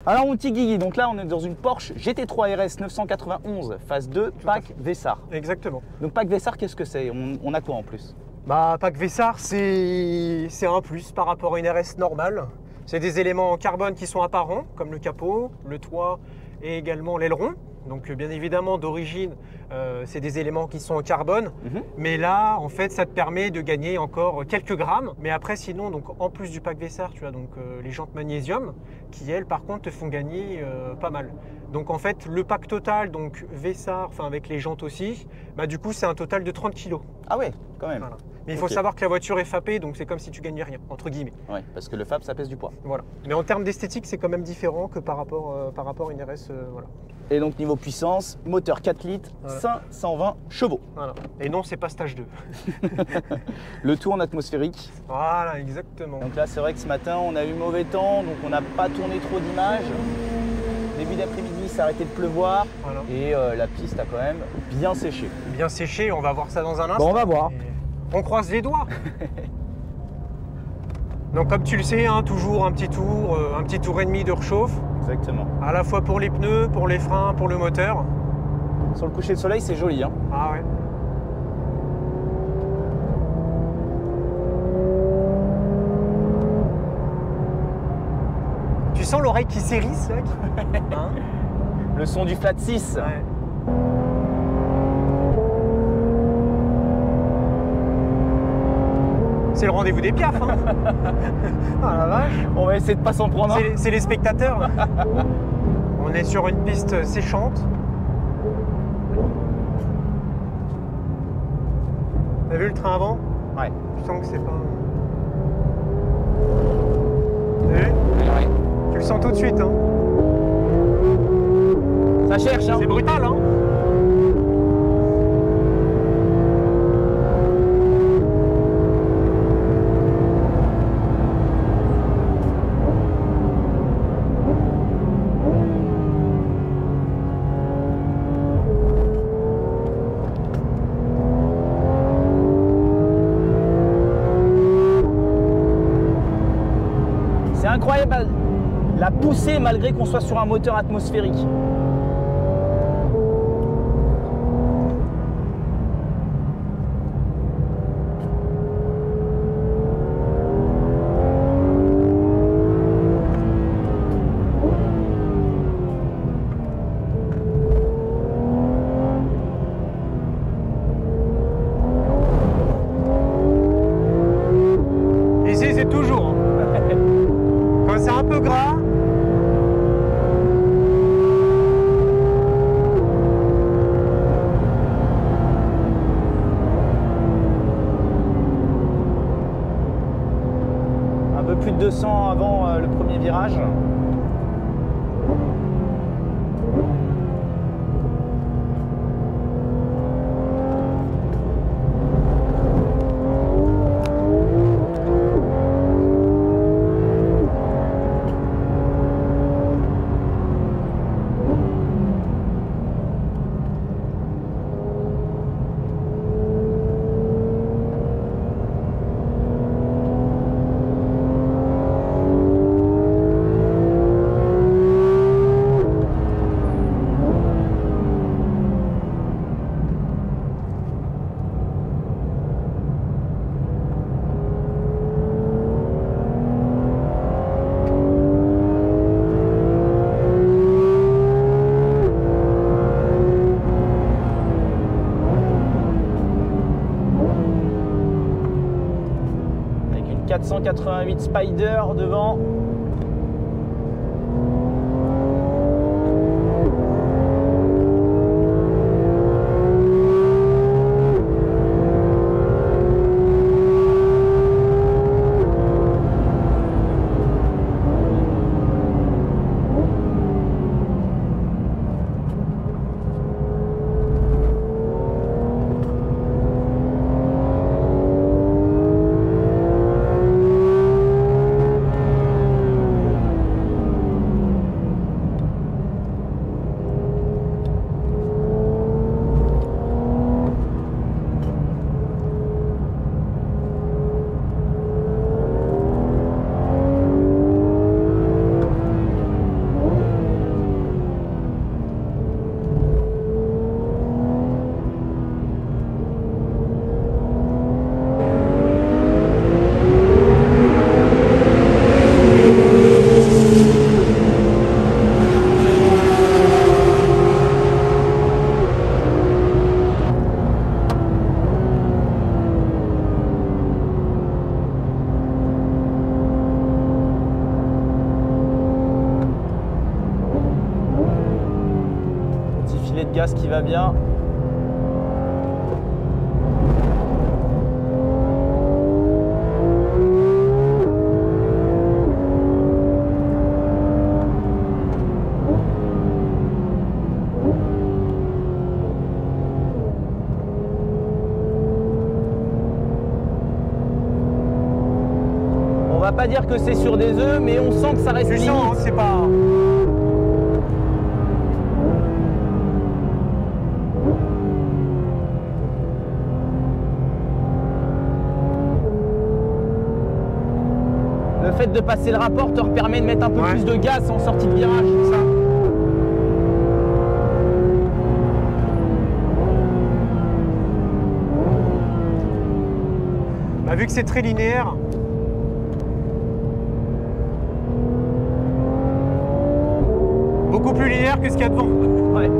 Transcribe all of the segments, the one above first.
Alors mon petit Guigui, donc là on est dans une Porsche GT3 RS 991 phase 2 pack Vessar. Exactement. Donc pack Vessar, qu'est-ce que c'est? On a quoi en plus? Bah, pack Vessar, c'est un plus par rapport à une RS normale. C'est des éléments en carbone qui sont apparents, comme le capot, le toit et également l'aileron. Donc bien évidemment d'origine, c'est des éléments qui sont en carbone. Mais là, en fait, ça te permet de gagner encore quelques grammes. Mais après, sinon, donc en plus du pack Vessar, tu as donc les jantes magnésium qui, elles, par contre, te font gagner pas mal. Donc en fait, le pack total, donc Vessar, enfin avec les jantes aussi, bah du coup, c'est un total de 30 kg. Ah ouais, quand même. Voilà. Mais il faut savoir que la voiture est FAPée, donc c'est comme si tu gagnais rien, entre guillemets. Ouais, parce que le FAP, ça pèse du poids. Voilà. Mais en termes d'esthétique, c'est quand même différent que par rapport à une RS. Voilà. Et donc niveau puissance, moteur 4 litres, Voilà. 520 chevaux. Voilà. Et non, c'est pas stage 2. Le tout en atmosphérique. Voilà, exactement. Donc là, c'est vrai que ce matin, on a eu mauvais temps, donc on n'a pas tourné trop d'images. Début d'après-midi, ça a arrêté de pleuvoir. Voilà. Et la piste a quand même bien séché. Bien séché, on va voir ça dans un instant. Bon, on va voir. Et on croise les doigts. Donc comme tu le sais, hein, toujours un petit tour et demi de réchauffe. Exactement. À la fois pour les pneus, pour les freins, pour le moteur. Sur le coucher de soleil, c'est joli, hein. Ah ouais. Tu sens l'oreille qui s'hérisse, mec, hein? Le son du flat 6. Ouais. C'est le rendez-vous des piafs, hein. Ah la vache. On va essayer de pas s'en prendre un. C'est les spectateurs. On est sur une piste séchante. T'as vu le train avant? Ouais. Je sens que c'est pas... T'as vu? Ouais. Tu le sens tout de suite, hein. Ça cherche, hein. C'est brutal, hein. C'est incroyable la poussée malgré qu'on soit sur un moteur atmosphérique. Ici, c'est toujours, hein. Quand c'est un peu gras, Un peu plus de 200 avant le premier virage. Avec une 488 Spider devant. de gaz qui va bien. On va pas dire que c'est sur des œufs, mais on sent que ça reste limite. Puissant, hein, c'est pas... Le fait de passer le rapport te permet de mettre un peu Ouais. plus de gaz en sortie de virage, c'est ça. Bah, vu que c'est très linéaire, beaucoup plus linéaire que ce qu'il y a devant. Ouais.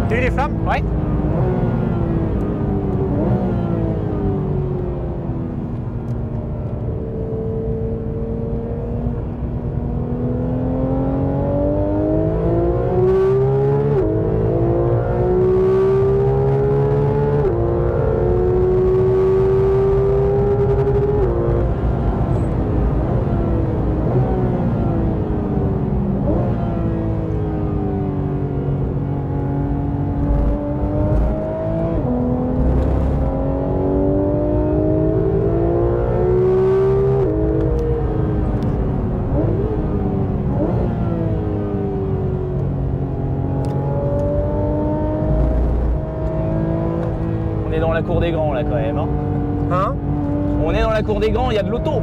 T'as eu les flammes? Ouais. On est dans la cour des grands là quand même. Hein. Hein? On est dans la cour des grands, il y a de l'auto.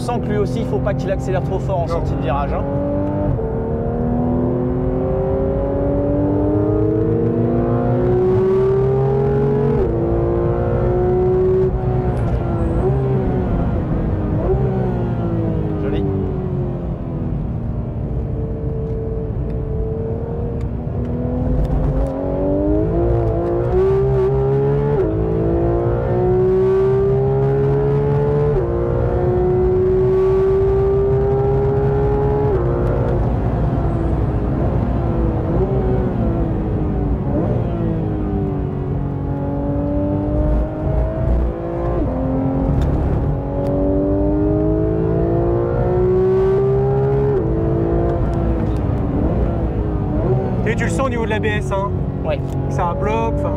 sent que lui aussi, il ne faut pas qu'il accélère trop fort en sortie de virage. Hein. Joli. Et tu le sens au niveau de l'ABS, hein. Ouais. Ça bloque, enfin.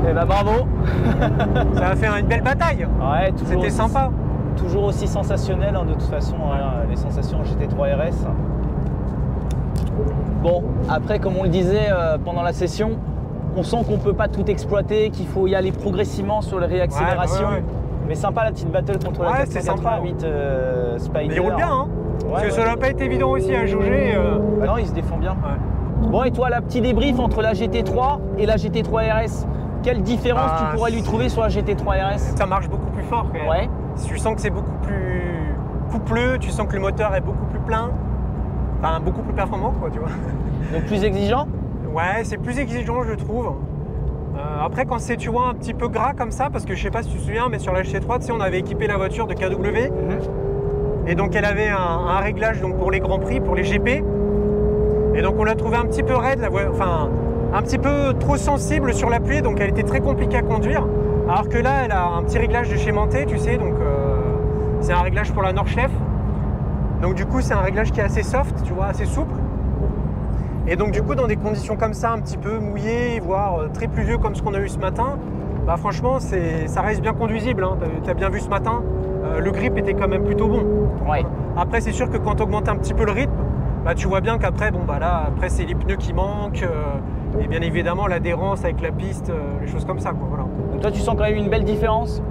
Eh ben bravo. Ça a fait une belle bataille. Ouais, c'était sympa. Toujours aussi sensationnel, hein, de toute façon, hein, les sensations GT3 RS. Bon, après, comme on le disait pendant la session, on sent qu'on ne peut pas tout exploiter, qu'il faut y aller progressivement sur les réaccélérations. Ouais. Mais sympa la petite battle contre la 488 Spider. Mais il roule bien, hein. Parce que ça n'a pas été évident aussi à jauger. Bah non, il se défend bien. Bon, et toi, la petit débrief entre la GT3 et la GT3 RS, quelle différence tu pourrais lui trouver sur la GT3 RS? Ça marche beaucoup plus fort quand même. Ouais. Tu sens que c'est beaucoup plus coupleux, tu sens que le moteur est beaucoup plus plein, enfin beaucoup plus performant, quoi, tu vois. Donc plus exigeant? Ouais, c'est plus exigeant, je trouve. Après, quand c'est, tu vois, un petit peu gras comme ça, parce que je sais pas si tu te souviens, mais sur la GT3, tu sais, on avait équipé la voiture de KW. Et donc elle avait un réglage donc, pour les grands prix, pour les GP. Et donc on l'a trouvé un petit peu raide, enfin un petit peu trop sensible sur l'appui, donc elle était très compliquée à conduire. Alors que là, elle a un petit réglage de chez Manthey, tu sais, donc c'est un réglage pour la Nordschleife. Donc du coup, c'est un réglage qui est assez soft, tu vois, assez souple. Et donc du coup, dans des conditions comme ça, un petit peu mouillées, voire très pluvieux comme ce qu'on a eu ce matin, bah franchement, ça reste bien conduisible, hein. Tu as bien vu ce matin, le grip était quand même plutôt bon. Ouais. Après, c'est sûr que quand tu augmentes un petit peu le rythme, bah, tu vois bien qu'après, bon, bah, là, après c'est les pneus qui manquent, et bien évidemment l'adhérence avec la piste, les choses comme ça, quoi, voilà. Donc toi, tu sens quand même une belle différence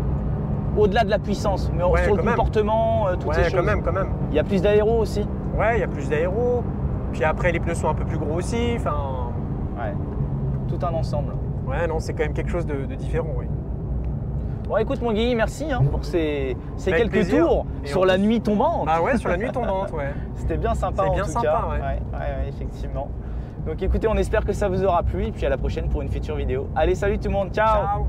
au-delà de la puissance, mais sur le comportement, toutes ces choses. Quand même. Il y a plus d'aéro aussi. Ouais, il y a plus d'aéro. Puis après, les pneus sont un peu plus gros aussi. Enfin. Ouais. Tout un ensemble. Ouais, non, c'est quand même quelque chose de différent, oui. Bon, écoute, mon Guy, merci pour ces quelques plaisir. tours sur la nuit tombante. Ah ouais, sur la nuit tombante, ouais. C'était bien sympa, en tout cas. Ouais, effectivement. Donc écoutez, on espère que ça vous aura plu et puis à la prochaine pour une future vidéo. Allez, salut tout le monde, ciao.